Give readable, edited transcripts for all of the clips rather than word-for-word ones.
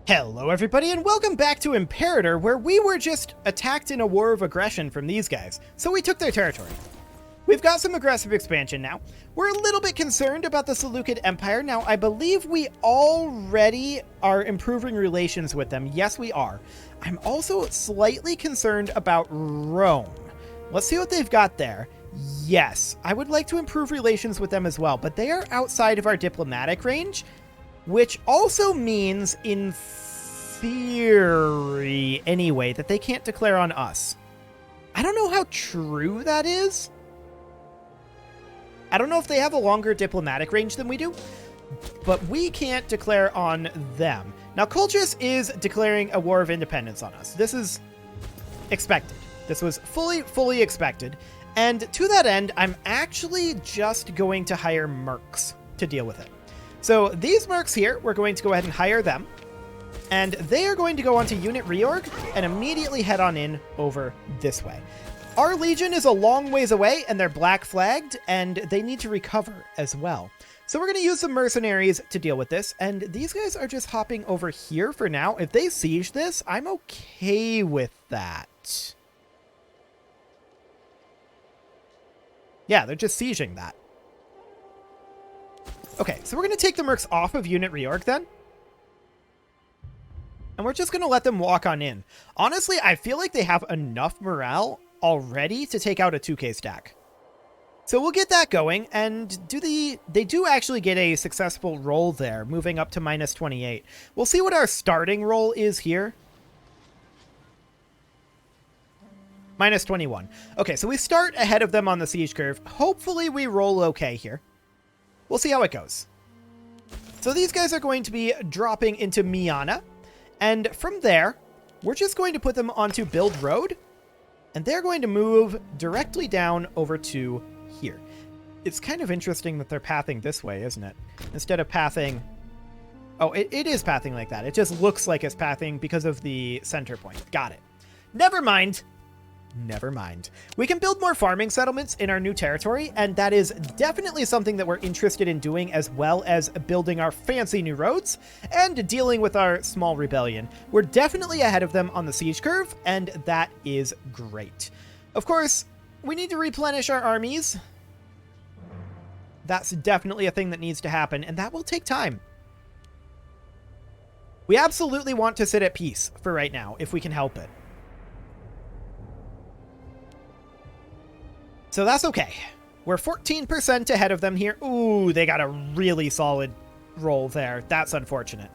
Hello everybody and welcome back to Imperator, where we were just attacked in a war of aggression from these guys, so we took their territory. We've got some aggressive expansion now. We're a little bit concerned about the Seleucid Empire. Now, I believe we already are improving relations with them. Yes, we are. I'm also slightly concerned about Rome. Let's see what they've got there. Yes, I would like to improve relations with them as well, but they are outside of our diplomatic range, which also means, in theory anyway, that they can't declare on us. I don't know how true that is. I don't know if they have a longer diplomatic range than we do, but we can't declare on them. Now, Colchis is declaring a war of independence on us. This is expected. This was fully expected. And to that end, I'm actually just going to hire mercs to deal with it. So these mercs here, we're going to go ahead and hire them. And they are going to go onto unit reorg and immediately head on in over this way. Our legion is a long ways away and they're black flagged and they need to recover as well. So we're going to use some mercenaries to deal with this. And these guys are just hopping over here for now. If they siege this, I'm okay with that. Yeah, they're just sieging that. Okay, so we're going to take the mercs off of unit reorg then. And we're just going to let them walk on in. Honestly, I feel like they have enough morale already to take out a 2k stack. So we'll get that going, and they do actually get a successful roll there, moving up to minus 28. We'll see what our starting roll is here. Minus 21. Okay, so we start ahead of them on the siege curve. Hopefully we roll okay here. We'll see how it goes. So these guys are going to be dropping into Miana. And from there, we're just going to put them onto Build Road. And they're going to move directly down over to here. It's kind of interesting that they're pathing this way, isn't it? Instead of pathing... Oh, it is pathing like that. It just looks like it's pathing because of the center point. Got it. Never mind. Never mind. We can build more farming settlements in our new territory, and that is definitely something that we're interested in doing, as well as building our fancy new roads and dealing with our small rebellion. We're definitely ahead of them on the siege curve, and that is great. Of course, we need to replenish our armies. That's definitely a thing that needs to happen, and that will take time. We absolutely want to sit at peace for right now, if we can help it. So that's okay. We're 14% ahead of them here. Ooh, they got a really solid roll there. That's unfortunate.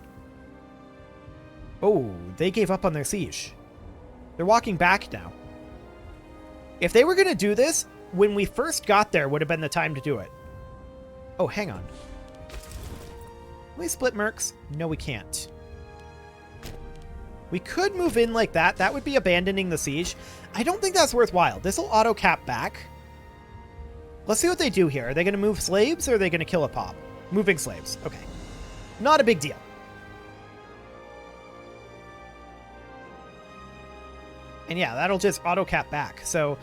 Oh, they gave up on their siege. They're walking back now. If they were going to do this, when we first got there would have been the time to do it. Oh, hang on. Can we split mercs? No, we can't. We could move in like that. That would be abandoning the siege. I don't think that's worthwhile. This will auto cap back. Let's see what they do here. Are they going to move slaves or are they going to kill a pop? Moving slaves. Okay. Not a big deal. And yeah, that'll just auto cap back. So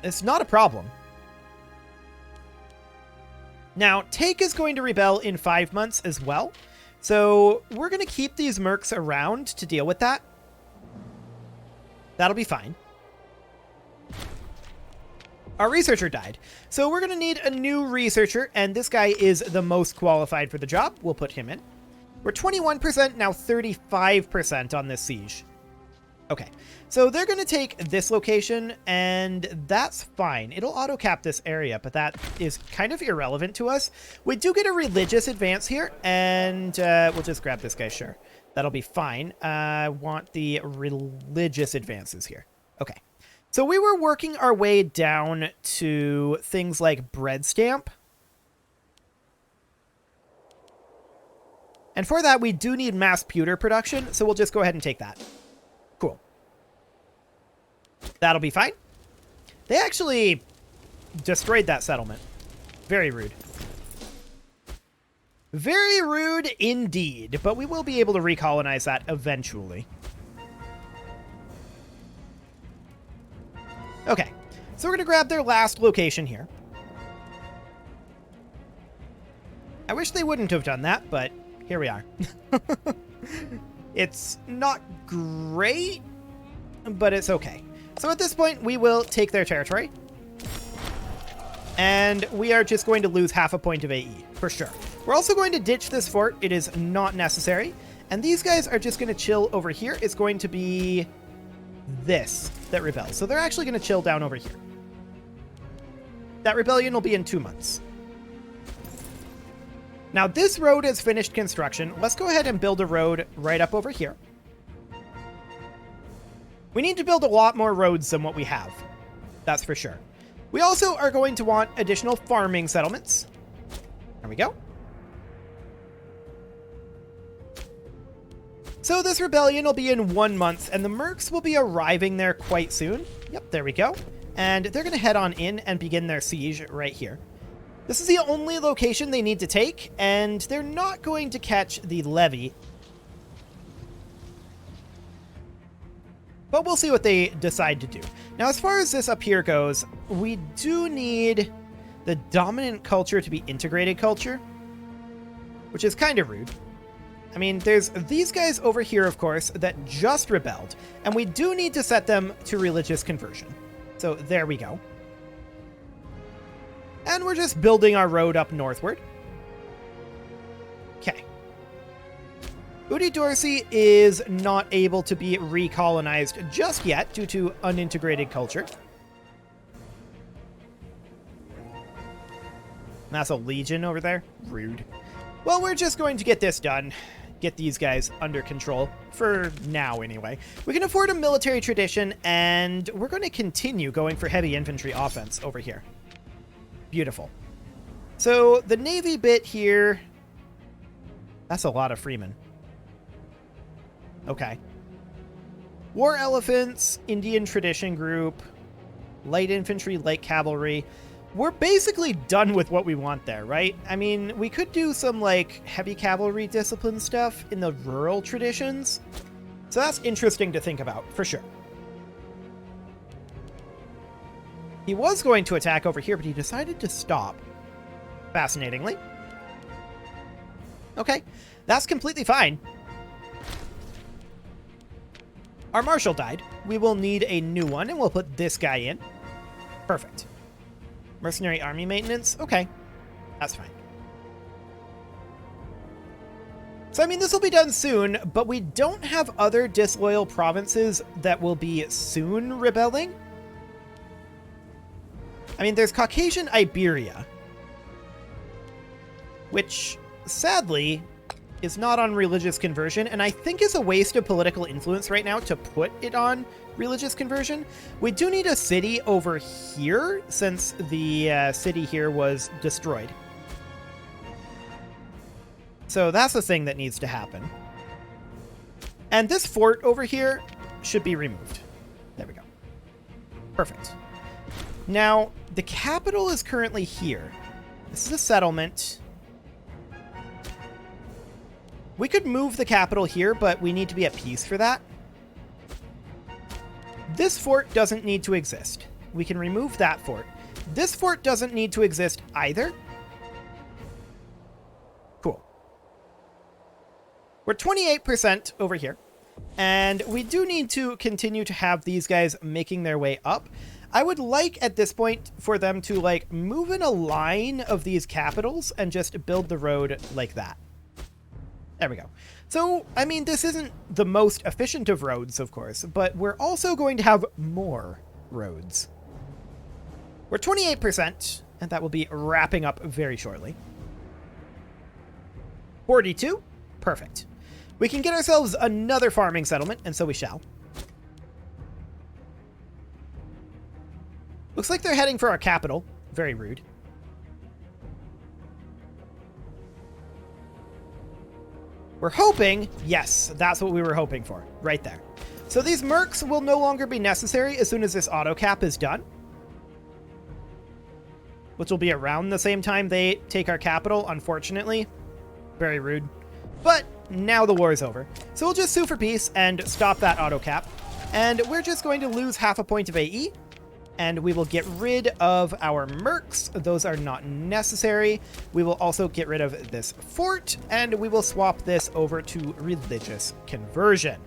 it's not a problem. Now, Take is going to rebel in 5 months as well. So we're going to keep these mercs around to deal with that. That'll be fine. Our researcher died. So we're going to need a new researcher, and this guy is the most qualified for the job. We'll put him in. We're 21%, now 35% on this siege. Okay, so they're going to take this location, and that's fine. It'll auto-cap this area, but that is kind of irrelevant to us. We do get a religious advance here, and we'll just grab this guy, sure. That'll be fine. I want the religious advances here. Okay. So we were working our way down to things like bread stamp. And for that, we do need mass pewter production, so we'll just go ahead and take that. Cool. That'll be fine. They actually destroyed that settlement. Very rude. Very rude indeed, but we will be able to recolonize that eventually. Okay, so we're going to grab their last location here. I wish they wouldn't have done that, but here we are. It's not great, but it's okay. So at this point, we will take their territory. And we are just going to lose half a point of AE, for sure. We're also going to ditch this fort. It is not necessary. And these guys are just going to chill over here. It's going to be this that rebels. So they're actually going to chill down over here. That rebellion will be in 2 months. Now, this road is finished construction. Let's go ahead and build a road right up over here. We need to build a lot more roads than what we have. That's for sure. We also are going to want additional farming settlements. There we go. So this rebellion will be in 1 month, and the mercs will be arriving there quite soon. Yep, there we go. And they're going to head on in and begin their siege right here. This is the only location they need to take, and they're not going to catch the levy. But we'll see what they decide to do. Now, as far as this up here goes, we do need the dominant culture to be integrated culture, which is kind of rude. I mean, there's these guys over here, of course, that just rebelled, and we do need to set them to religious conversion. So there we go. And we're just building our road up northward. Okay. Udi Dorsey is not able to be recolonized just yet due to unintegrated culture. That's a legion over there. Rude. Well, we're just going to get this done. Get these guys under control. For now, anyway. We can afford a military tradition, and we're going to continue going for heavy infantry offense over here. Beautiful. So, the Navy bit here... That's a lot of freemen. Okay. War elephants, Indian tradition group, light infantry, light cavalry. We're basically done with what we want there, right? I mean, we could do some, like, heavy cavalry discipline stuff in the rural traditions. So that's interesting to think about, for sure. He was going to attack over here, but he decided to stop. Fascinatingly. Okay, that's completely fine. Our marshal died. We will need a new one, and we'll put this guy in. Perfect. Mercenary army maintenance? Okay, that's fine. So, I mean, this will be done soon, but we don't have other disloyal provinces that will be soon rebelling. I mean, there's Caucasian Iberia, which, sadly, is not on religious conversion, and I think is a waste of political influence right now to put it on religious conversion. We do need a city over here, since the city here was destroyed. So that's the thing that needs to happen. And this fort over here should be removed. There we go. Perfect. Now, the capital is currently here. This is a settlement. We could move the capital here, but we need to be at peace for that. This fort doesn't need to exist. We can remove that fort. This fort doesn't need to exist either. Cool. We're 28% over here. And we do need to continue to have these guys making their way up. I would like, at this point, for them to, like, move in a line of these capitals and just build the road like that. There we go. So, I mean, this isn't the most efficient of roads, of course, but we're also going to have more roads. We're 28%, and that will be wrapping up very shortly. 42? Perfect. We can get ourselves another farming settlement, and so we shall. Looks like they're heading for our capital. Very rude. We're hoping, yes, that's what we were hoping for, right there. So these mercs will no longer be necessary as soon as this auto cap is done, which will be around the same time they take our capital, unfortunately. Very rude. But now the war is over. So we'll just sue for peace and stop that auto cap. And we're just going to lose half a point of AE. And we will get rid of our mercs. Those are not necessary. We will also get rid of this fort, and we will swap this over to religious conversion.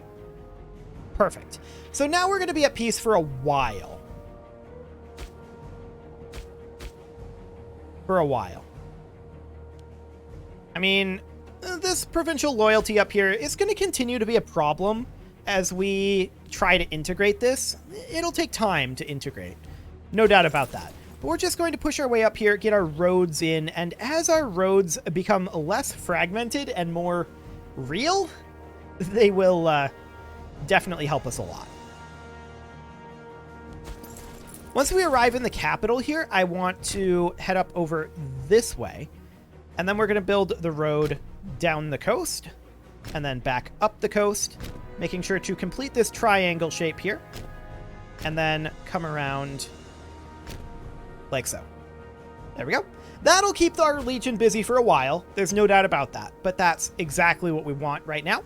Perfect. So now we're going to be at peace for a while. I mean, this provincial loyalty up here is going to continue to be a problem as we try to integrate this. It'll take time to integrate. No doubt about that. But we're just going to push our way up here, get our roads in, and as our roads become less fragmented and more real, they will definitely help us a lot. Once we arrive in the capital here, I want to head up over this way, and then we're going to build the road down the coast, and then back up the coast, making sure to complete this triangle shape here, and then come around like so. There we go. That'll keep our Legion busy for a while. There's no doubt about that, but that's exactly what we want right now.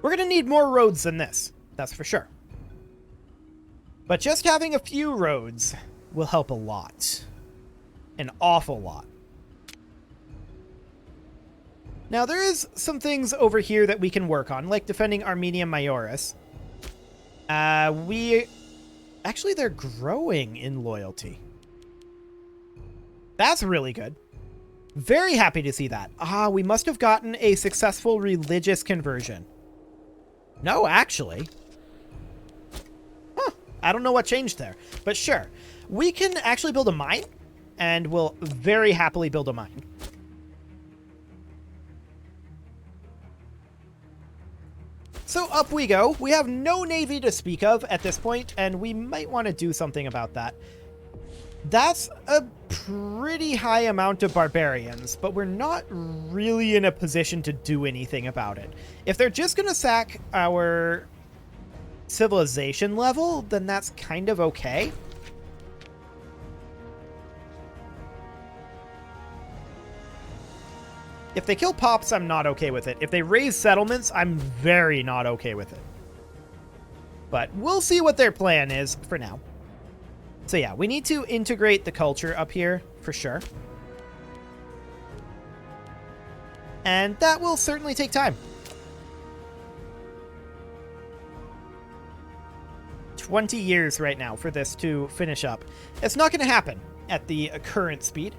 We're going to need more roads than this, that's for sure. But just having a few roads will help a lot. An awful lot. Now, there is some things over here that we can work on, like defending Armenia Majoris. Actually, they're growing in loyalty. That's really good. Very happy to see that. We must have gotten a successful religious conversion. No, actually. I don't know what changed there, but sure. We can actually build a mine, and we'll very happily build a mine. So up we go. We have no navy to speak of at this point, and we might want to do something about that. That's a pretty high amount of barbarians, but we're not really in a position to do anything about it. If they're just going to sack our civilization level, then that's kind of okay. If they kill pops, I'm not okay with it. If they raise settlements, I'm very not okay with it. But we'll see what their plan is for now. So yeah, we need to integrate the culture up here for sure. And that will certainly take time. 20 years right now for this to finish up. It's not going to happen at the current speed.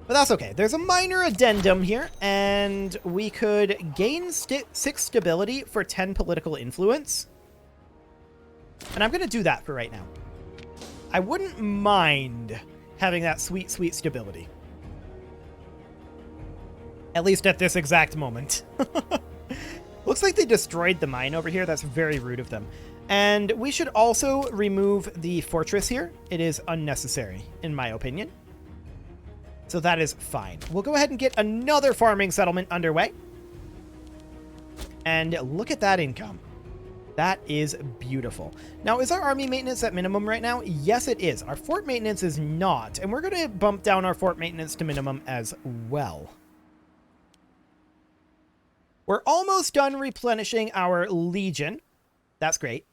But that's okay. There's a minor addendum here, and we could gain 6 stability for 10 political influence. And I'm going to do that for right now. I wouldn't mind having that sweet, sweet stability. At least at this exact moment. Looks like they destroyed the mine over here. That's very rude of them. And we should also remove the fortress here. It is unnecessary, in my opinion. So that is fine. We'll go ahead and get another farming settlement underway. And look at that income. That is beautiful. Now, is our army maintenance at minimum right now? Yes, it is. Our fort maintenance is not. And we're going to bump down our fort maintenance to minimum as well. We're almost done replenishing our Legion. That's great.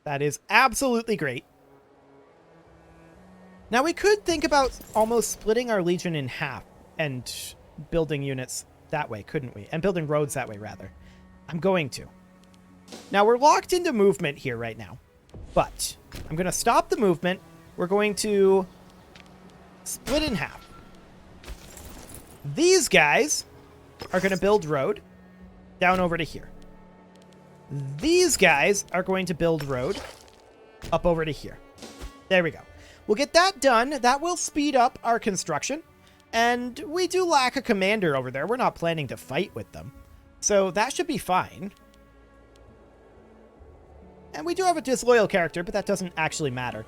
That is absolutely great. Now, we could think about almost splitting our Legion in half and building units that way, couldn't we? And building roads that way, rather. I'm going to. Now, we're locked into movement here right now. But I'm going to stop the movement. We're going to split in half. These guys are going to build road down over to here. These guys are going to build road up over to here. There we go. We'll get that done. That will speed up our construction. And we do lack a commander over there. We're not planning to fight with them. So that should be fine. And we do have a disloyal character, but that doesn't actually matter.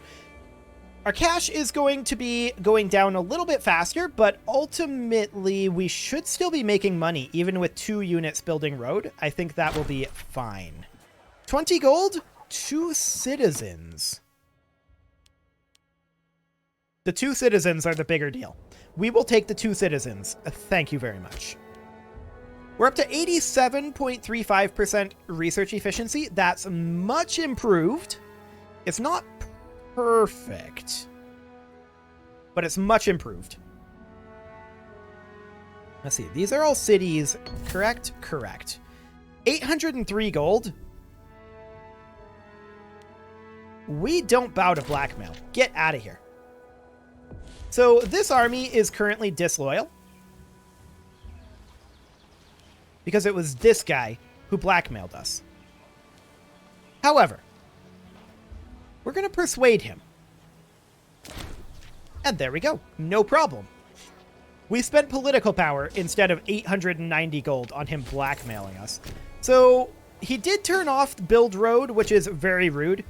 Our cash is going to be going down a little bit faster, but ultimately we should still be making money, even with 2 units building road. I think that will be fine. 20 gold, 2 citizens. The 2 citizens are the bigger deal. We will take the 2 citizens. Thank you very much. We're up to 87.35% research efficiency. That's much improved. It's not perfect, but it's much improved. Let's see. These are all cities. Correct? Correct. 803 gold. We don't bow to blackmail. Get out of here. So this army is currently disloyal because it was this guy who blackmailed us. However, we're going to persuade him. And there we go. No problem. We spent political power instead of 890 gold on him blackmailing us. So he did turn off the build road, which is very rude.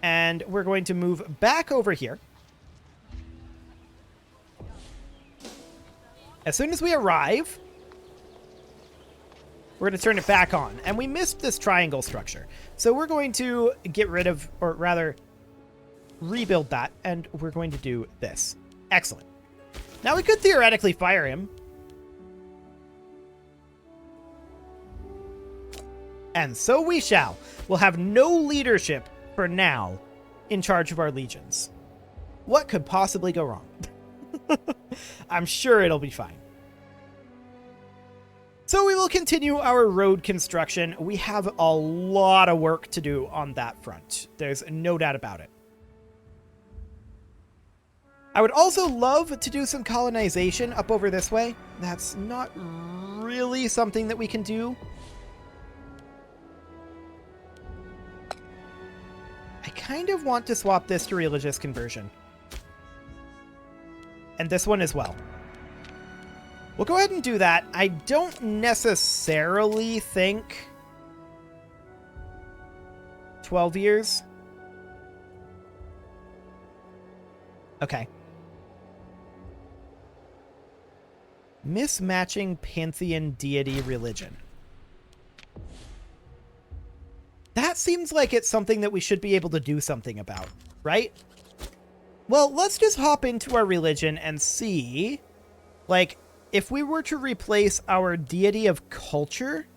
And we're going to move back over here. As soon as we arrive, we're going to turn it back on. And we missed this triangle structure. So we're going to get rid of, or rather, rebuild that. And we're going to do this. Excellent. Now we could theoretically fire him. And so we shall. We'll have no leadership for now in charge of our legions. What could possibly go wrong? I'm sure it'll be fine. So we will continue our road construction. We have a lot of work to do on that front. There's no doubt about it. I would also love to do some colonization up over this way. That's not really something that we can do. I kind of want to swap this to religious conversion. And this one as well. We'll go ahead and do that. I don't necessarily think 12 years. Okay. Mismatching pantheon deity religion. That seems like it's something that we should be able to do something about, right? Well, let's just hop into our religion and see, like, if we were to replace our deity of culture,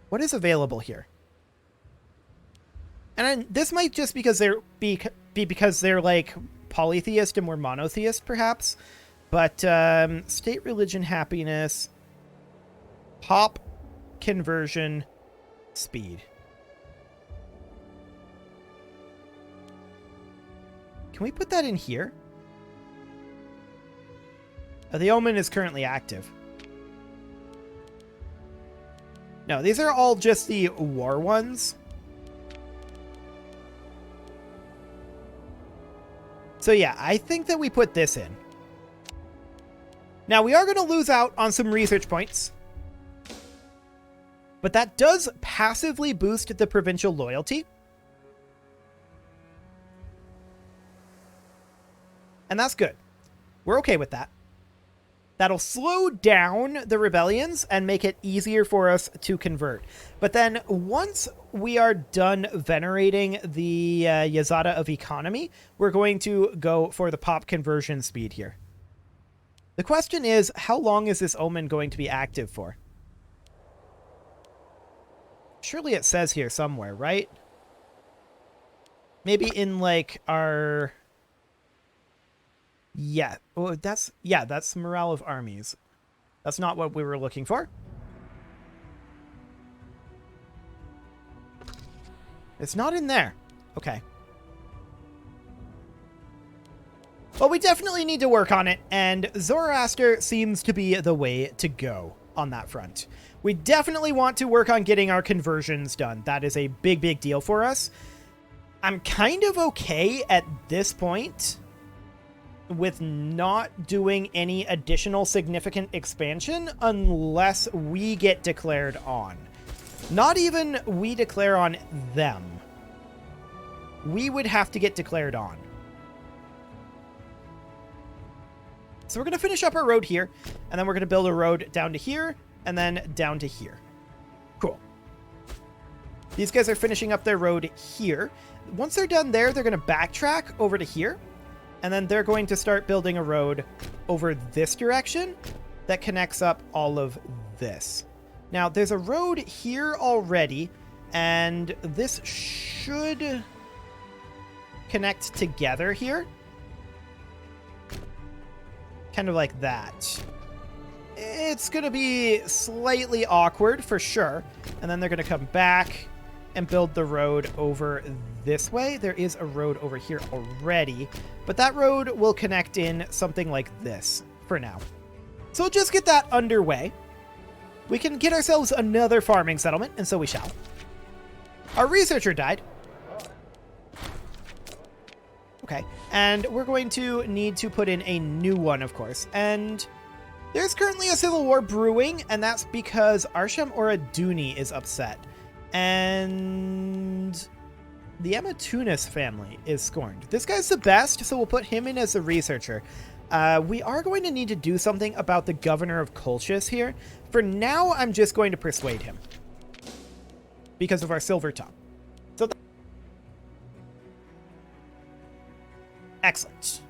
what is available here? And this might just because be because they're like polytheist and we're monotheist, perhaps. But state religion happiness, pop conversion speed. Can we put that in here? The Omen is currently active. No, these are all just the war ones. So yeah, I think that we put this in. Now, we are going to lose out on some research points. But that does passively boost the provincial loyalty. And that's good. We're okay with that. That'll slow down the rebellions and make it easier for us to convert. But then once we are done venerating the Yazada of economy, we're going to go for the pop conversion speed here. The question is, how long is this Omen going to be active for? Surely it says here somewhere, right? Maybe in like our... Yeah, well, that's morale of armies. That's not what we were looking for. It's not in there. Okay. Well, we definitely need to work on it, and Zoroaster seems to be the way to go on that front. We definitely want to work on getting our conversions done. That is a big, big deal for us. I'm kind of okay at this point with not doing any additional significant expansion unless we get declared on. Not even we declare on them. We would have to get declared on. So we're going to finish up our road here, and then we're going to build a road down to here, and then down to here. Cool. These guys are finishing up their road here. Once they're done there, they're going to backtrack over to here. And then they're going to start building a road over this direction that connects up all of this. Now, there's a road here already, and this should connect together here. Kind of like that. It's going to be slightly awkward for sure. And then they're going to come back and build the road over this way. There is a road over here already, but that road will connect in something like this for now. So we'll just get that underway. We can get ourselves another farming settlement, and so we shall. Our researcher died. Okay, and we're going to need to put in a new one, of course. And there's currently a civil war brewing, and that's because Arsham Oraduni is upset. And the Amatunis family is scorned. This guy's the best, so we'll put him in as a researcher. We are going to need to do something about the governor of Colchis here. For now, I'm just going to persuade him because of our silver tongue. So excellent.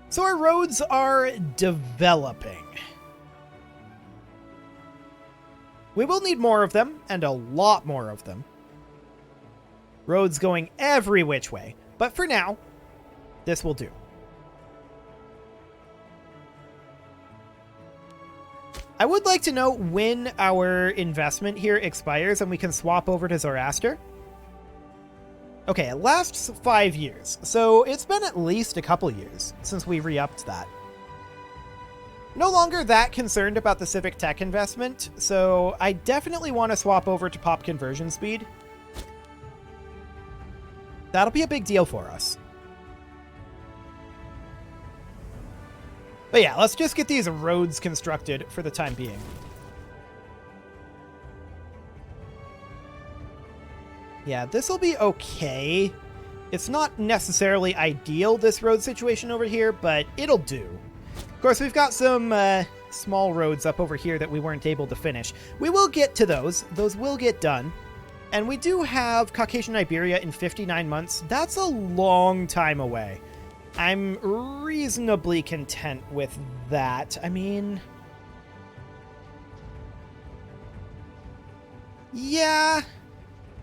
So our roads are developing. We will need more of them, and a lot more of them. Roads going every which way. But for now, this will do. I would like to know when our investment here expires and we can swap over to Zoroaster. Okay, it lasts 5 years, so it's been at least a couple years since we re-upped that. No longer that concerned about the civic tech investment, so I definitely want to swap over to pop conversion speed. That'll be a big deal for us. But yeah, let's just get these roads constructed for the time being. Yeah, this will be okay. It's not necessarily ideal, this road situation over here, but it'll do. Of course, we've got some small roads up over here that we weren't able to finish. We will get to those. Those will get done. And we do have Caucasian Iberia in 59 months. That's a long time away. I'm reasonably content with that. I mean, yeah,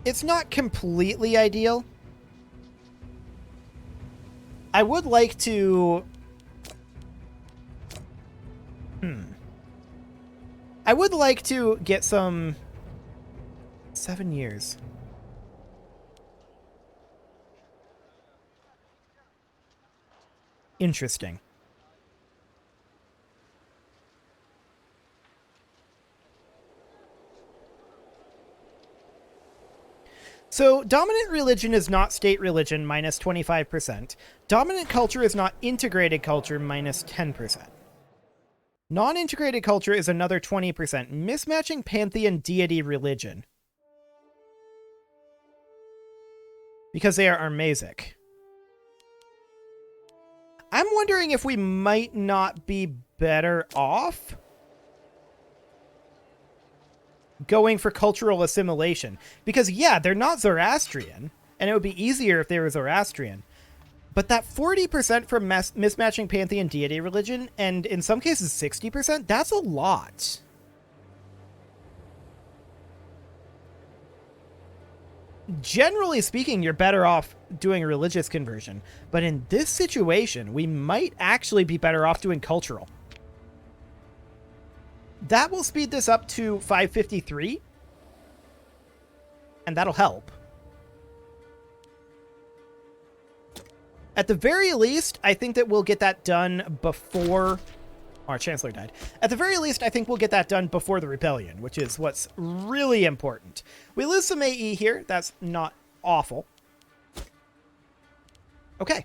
it's not completely ideal. I would like to... I would like to get some... 7 years. Interesting. So, dominant religion is not state religion, minus 25%. Dominant culture is not integrated culture, minus 10%. Non-integrated culture is another 20%. Mismatching pantheon deity religion. Because they are Armasic. I'm wondering if we might not be better off going for cultural assimilation. Because, yeah, they're not Zoroastrian, and it would be easier if they were Zoroastrian. But that 40% for mismatching pantheon deity religion, and in some cases 60%, that's a lot. Generally speaking, you're better off doing a religious conversion. But in this situation, we might actually be better off doing cultural. That will speed this up to 553. And that'll help. At the very least, I think that we'll get that done before... Our Chancellor died. At the very least, I think we'll get that done before the rebellion, which is what's really important. We lose some AE here. That's not awful. Okay.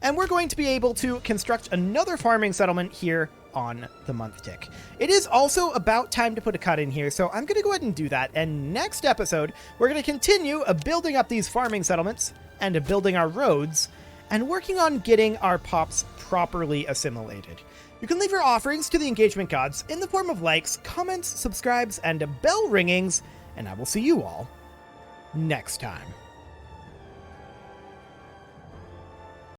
And we're going to be able to construct another farming settlement here on the month tick. It is also about time to put a cut in here, so I'm going to go ahead and do that. And next episode, we're going to continue building up these farming settlements and building our roads and working on getting our pops properly assimilated. You can leave your offerings to the engagement gods in the form of likes, comments, subscribes, and bell ringings, and I will see you all next time.